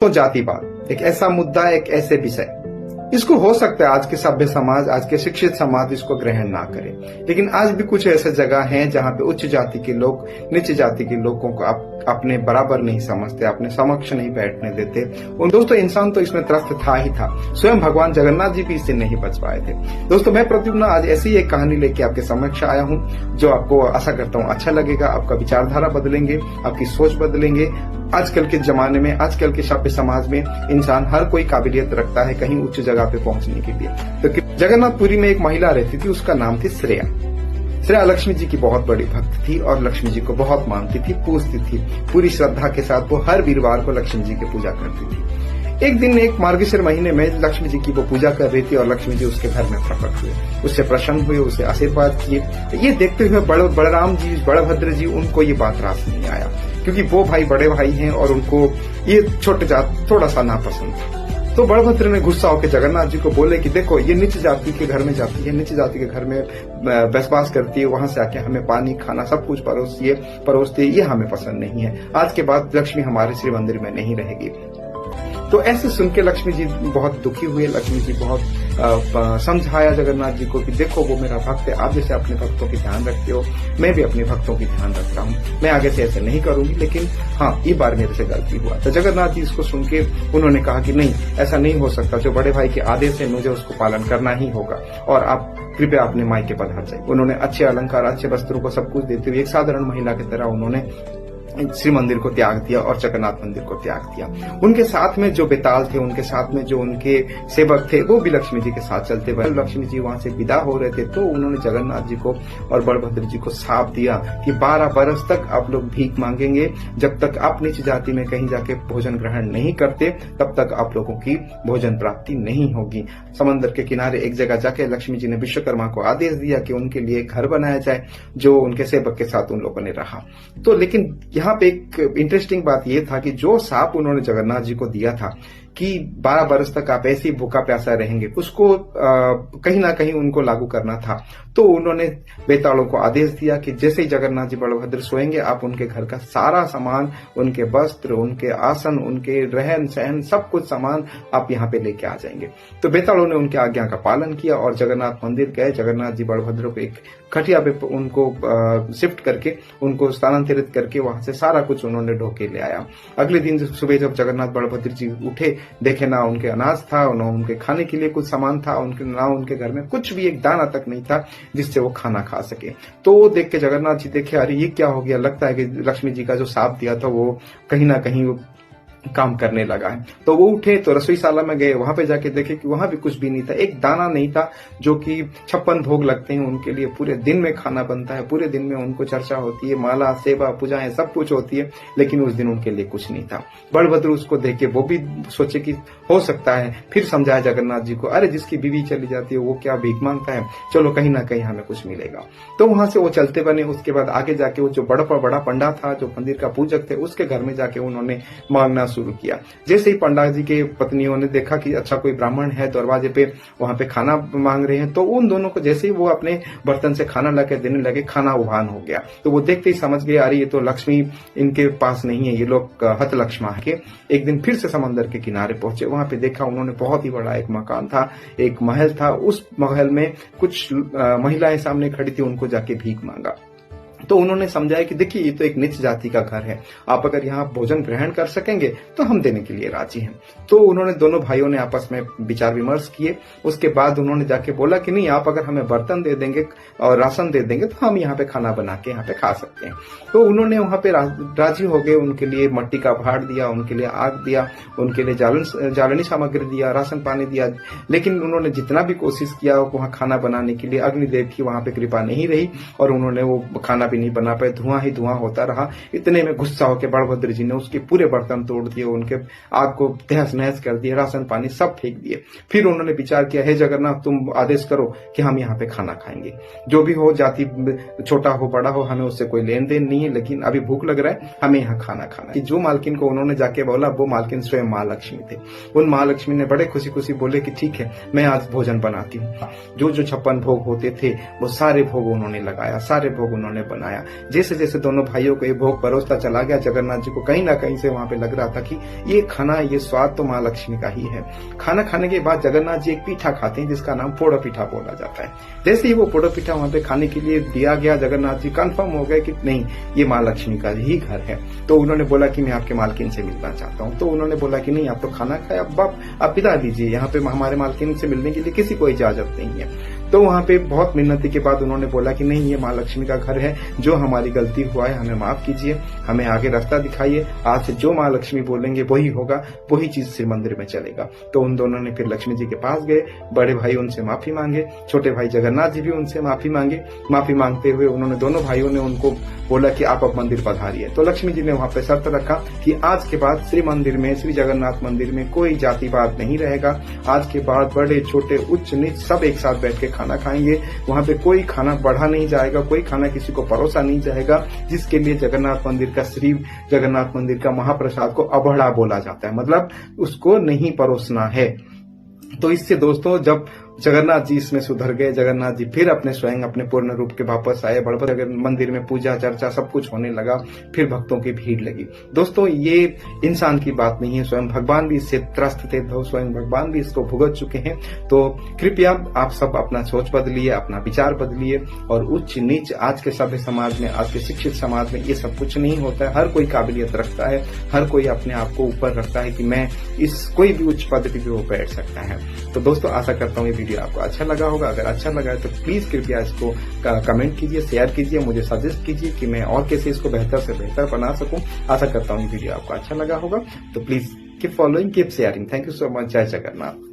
तो जातिवाद एक ऐसा मुद्दा, एक ऐसे विषय, इसको हो सकता है आज के सभ्य समाज, आज के शिक्षित समाज इसको ग्रहण ना करे, लेकिन आज भी कुछ ऐसे जगह हैं जहां पे उच्च जाति के लोग नीच जाति के लोगों को अपने बराबर नहीं समझते, अपने समक्ष नहीं बैठने देते। उन दोस्तों, इंसान तो इसमें त्रस्त था ही था, स्वयं भगवान जगन्नाथ जी भी इससे नहीं बच पाए थे। दोस्तों, मैं प्रद्युम्न आज ऐसी एक कहानी लेके आपके समक्ष आया हूं, जो आपको आशा करता हूं अच्छा लगेगा, आपका विचारधारा बदलेंगे, आपकी सोच बदलेंगे। आजकल के जमाने में, आजकल के सभ्य समाज में इंसान हर कोई काबिलियत रखता है कहीं उच्च जगह पे पहुंचने के लिए। तो जगन्नाथपुरी में एक महिला रहती थी, उसका नाम थी श्रेया। श्रेया लक्ष्मी जी की बहुत बड़ी भक्त थी और लक्ष्मी जी को बहुत मानती थी, पूजती थी। पूरी श्रद्धा के साथ वो हर वीरवार को लक्ष्मी जी की पूजा करती थी। एक दिन एक मार्गशीर महीने में लक्ष्मी जी की वो पूजा कर रही थी और लक्ष्मी जी उसके घर में प्रकट हुए, उससे प्रसन्न हुए, उसे आशीर्वाद किए। ये देखते हुए बलराम जी, बलभद्र जी, उनको ये बात रास नहीं आया, क्योंकि वो भाई बड़े भाई हैं और उनको ये छोटे जात थोड़ा सा नापसंद था। तो बलभद्र ने गुस्सा होकर जगन्नाथ जी को बोले कि देखो, ये नीच जाति के घर में जाती है, नीच जाति के घर में बसवास करती है, वहां से आके हमें पानी खाना सब कुछ परोसती है, ये हमें पसंद नहीं है। आज के बाद लक्ष्मी हमारे श्री मंदिर में नहीं रहेगी। तो ऐसे सुन के लक्ष्मी जी बहुत दुखी हुए। लक्ष्मी जी बहुत समझाया जगन्नाथ जी को कि देखो, वो मेरा भक्त है, आप जैसे अपने भक्तों की ध्यान रखते हो, मैं भी अपने भक्तों की ध्यान रखता हूँ, मैं आगे से ऐसे नहीं करूंगी, लेकिन हाँ, ये बार मेरे से गलती हुआ। तो जगन्नाथ जी इसको सुन के उन्होंने कहा कि नहीं, ऐसा नहीं हो सकता, जो बड़े भाई के आदेश है मुझे उसको पालन करना ही होगा और आप कृपया अपने मायके पधार जाइए। उन्होंने अच्छे अलंकार, अच्छे वस्त्रों को सब कुछ देते हुए एक साधारण महिला की तरह उन्होंने श्री मंदिर को त्याग दिया और जगन्नाथ मंदिर को त्याग दिया। उनके साथ में जो बेताल थे, उनके साथ में जो उनके सेवक थे, वो भी लक्ष्मी जी के साथ चलते हुए लक्ष्मी जी वहां से विदा हो रहे थे, तो उन्होंने जगन्नाथ जी को और बलभद्र जी को साफ दिया कि 12 बरस तक आप लोग भीख मांगेंगे, जब तक आप नीच जाति में कहीं जाके भोजन ग्रहण नहीं करते, तब तक आप लोगों की भोजन प्राप्ति नहीं होगी। समंदर के किनारे एक जगह जाके लक्ष्मी जी ने विश्वकर्मा को आदेश दिया कि उनके लिए घर बनाया जाए, जो उनके सेवक के साथ उन लोगों ने रहा। तो लेकिन यहाँ पे एक इंटरेस्टिंग बात यह था कि जो साप उन्होंने जगन्नाथ जी को दिया था कि 12 बरस तक आप ऐसे ही भूखा प्यासा रहेंगे, उसको कहीं ना कहीं उनको लागू करना था। तो उन्होंने बेतालों को आदेश दिया कि जैसे ही जगन्नाथ जी बलभद्र सोएंगे, आप उनके घर का सारा सामान, उनके वस्त्र, उनके आसन, उनके रहन सहन, सब कुछ सामान आप यहाँ पे लेके आ जाएंगे। तो बेतालों ने उनके आज्ञा का पालन किया और जगन्नाथ मंदिर गए। जगन्नाथ जी बलभद्र को एक खटिया पे उनको शिफ्ट करके, उनको स्थानांतरित करके वहां से सारा कुछ उन्होंने ढोके ले आया। अगले दिन सुबह जब जगन्नाथ बलभद्र जी उठे, देखे ना उनके अनाज था, ना उनके खाने के लिए कुछ सामान था, ना उनके घर में कुछ भी एक दाना तक नहीं था जिससे वो खाना खा सके। तो वो देख के जगन्नाथ जी देखे, अरे ये क्या हो गया, लगता है कि लक्ष्मी जी का जो साप दिया था वो कहीं ना कहीं काम करने लगा है। तो वो उठे तो रसोईशाला में गए, वहां पे जाके देखे कि वहां भी कुछ भी नहीं था, एक दाना नहीं था। जो कि 56 भोग लगते हैं उनके लिए, पूरे दिन में खाना बनता है, पूरे दिन में उनको चर्चा होती है, माला, सेवा, पूजाएं सब कुछ होती है, लेकिन उस दिन उनके लिए कुछ नहीं था। बलभद्र उसको देख के वो भी सोचे कि हो सकता है, फिर समझाया जगन्नाथ जी को, अरे जिसकी बीवी चली जाती है वो क्या भीख मांगता है, चलो कहीं ना कहीं हमें कुछ मिलेगा। तो वहां से वो चलते बने। उसके बाद आगे जाके वो जो बड़ा पंडा था, जो मंदिर का पूजक थे, उसके घर में जाके उन्होंने मांगना शुरू किया। जैसे ही पंडित जी के पत्नियों ने देखा कि अच्छा कोई ब्राह्मण है दरवाजे पे, वहां पे खाना मांग रहे हैं, तो उन दोनों को जैसे ही वो अपने बर्तन से खाना लाके देने लगे, खाना उभान हो गया। तो वो देखते ही समझ गए, अरे ये तो लक्ष्मी इनके पास नहीं है, ये लोग हत लक्ष्मा है। एक दिन फिर से समंदर के किनारे पहुंचे, वहां पे देखा उन्होंने बहुत ही बड़ा एक मकान था, एक महल था। उस महल में कुछ महिलाएं सामने खड़ी थी, उनको जाके भीख मांगा। तो उन्होंने समझाया कि देखिए, ये तो एक नीच जाति का घर है, आप अगर यहाँ भोजन ग्रहण कर सकेंगे तो हम देने के लिए राजी हैं। तो उन्होंने, दोनों भाइयों ने आपस में विचार विमर्श किए। उसके बाद उन्होंने जाके बोला कि नहीं, आप अगर हमें बर्तन दे देंगे और राशन दे देंगे तो हम यहाँ पे खाना बना के यहाँ पे खा सकते हैं। तो उन्होंने वहां पे राजी हो गए। उनके लिए मट्टी का भाड़ दिया, उनके लिए आग दिया, उनके लिए जालनी सामग्री दिया, राशन पानी दिया। लेकिन उन्होंने जितना भी कोशिश किया वहां खाना बनाने के लिए, अग्निदेव की वहां पे कृपा नहीं रही और उन्होंने वो खाना भी नहीं बना पाए, धुआं ही धुआं होता रहा। इतने में गुस्सा होकर बलभद्र जी ने उसके पूरे बर्तन तोड़ दिए, उनके आग को तहस नहस कर दिए, राशन पानी सब फेंक दिए। फिर उन्होंने विचार किया, हे जगन्नाथ, तुम आदेश करो कि हम यहाँ पे खाना खाएंगे, जो भी हो, जाति छोटा हो बड़ा हो, हमें उससे कोई लेन देन नहीं है, लेकिन अभी भूख लग रहा है, हमें यहाँ खाना खाना है। जो मालकिन को उन्होंने जाके बोला, वो मालकिन स्वयं माँ लक्ष्मी थे। उन माँ लक्ष्मी ने बड़े खुशी खुशी बोले कि ठीक है, मैं आज भोजन बनाती हूँ। जो 56 भोग होते थे वो सारे भोग उन्होंने लगाया, सारे भोग उन्होंने बनाया। जैसे जैसे दोनों भाइयों को ये भोग परोसता चला गया, जगन्नाथ जी को कहीं ना कहीं से वहां पे लग रहा था कि ये खाना, ये स्वाद तो माँ लक्ष्मी का ही है। खाना खाने के बाद जगन्नाथ जी एक पीठा खाते हैं जिसका नाम पोड़ा पीठा बोला जाता है। जैसे ही वो पोड़ा पीठा वहां पे खाने के लिए दिया गया, जगन्नाथ जी कंफर्म हो गए कि नहीं, ये माँ लक्ष्मी का ही घर है। तो उन्होंने बोला कि मैं आपके मालकिन से मिलना चाहता हूँ। तो उन्होंने बोला कि नहीं, आप तो खाना खाए, अब आप विदा दीजिए, यहाँ पे हमारे मालकिन से मिलने के लिए किसी को इजाजत नहीं है। तो वहां पे बहुत मिन्नती के बाद उन्होंने बोला कि नहीं, ये माँ लक्ष्मी का घर है, जो हमारी गलती हुआ है हमें माफ कीजिए, हमें आगे रास्ता दिखाइए, आज से जो माँ लक्ष्मी बोलेंगे वही होगा, वही चीज श्री मंदिर में चलेगा। तो उन दोनों ने फिर लक्ष्मी जी के पास गए, बड़े भाई उनसे माफी मांगे, छोटे भाई जगन्नाथ जी भी उनसे माफी मांगे। माफी मांगते हुए उन्होंने, दोनों भाइयों ने उनको बोला कि आप अब मंदिर पधारिए। तो लक्ष्मी जी ने वहां पे शर्त रखा कि आज के बाद श्री मंदिर में, श्री जगन्नाथ मंदिर में कोई जातिवाद नहीं रहेगा। आज के बाद बड़े छोटे उच्च नीच सब एक साथ बैठ के खाना खाएंगे। वहां पे कोई खाना बढ़ा नहीं जाएगा, कोई खाना किसी को परोसा नहीं जाएगा, जिसके लिए जगन्नाथ मंदिर का, श्री जगन्नाथ मंदिर का महाप्रसाद को अबड़ा बोला जाता है, मतलब उसको नहीं परोसना है। तो इससे दोस्तों, जब जगन्नाथ जी इसमें सुधर गए, जगन्नाथ जी फिर अपने स्वयं अपने पूर्ण रूप के वापस आए, बड़े मंदिर में पूजा चर्चा सब कुछ होने लगा, फिर भक्तों की भीड़ लगी। दोस्तों, ये इंसान की बात नहीं है, स्वयं भगवान भी इससे त्रस्त थे, तो स्वयं भगवान भी इसको भुगत चुके हैं। तो कृपया आप सब अपना सोच बदलिए, अपना विचार बदलिए, और उच्च नीच आज के सभ्य समाज में, आज के शिक्षित समाज में ये सब कुछ नहीं होता है। हर कोई काबिलियत रखता है, हर कोई अपने आप को ऊपर रखता है कि मैं इस कोई भी उच्च पदवी पे वो बैठ सकता है। तो दोस्तों, आशा करता हूँ ये वीडियो आपको अच्छा लगा होगा। अगर अच्छा लगा है तो प्लीज कृपया इसको कमेंट कीजिए, शेयर कीजिए, मुझे सजेस्ट कीजिए कि मैं और कैसे इसको बेहतर से बेहतर बना सकूं। आशा करता हूँ ये वीडियो आपको अच्छा लगा होगा। तो please keep following, keep sharing. Thank you so much. जय जगन्नाथ।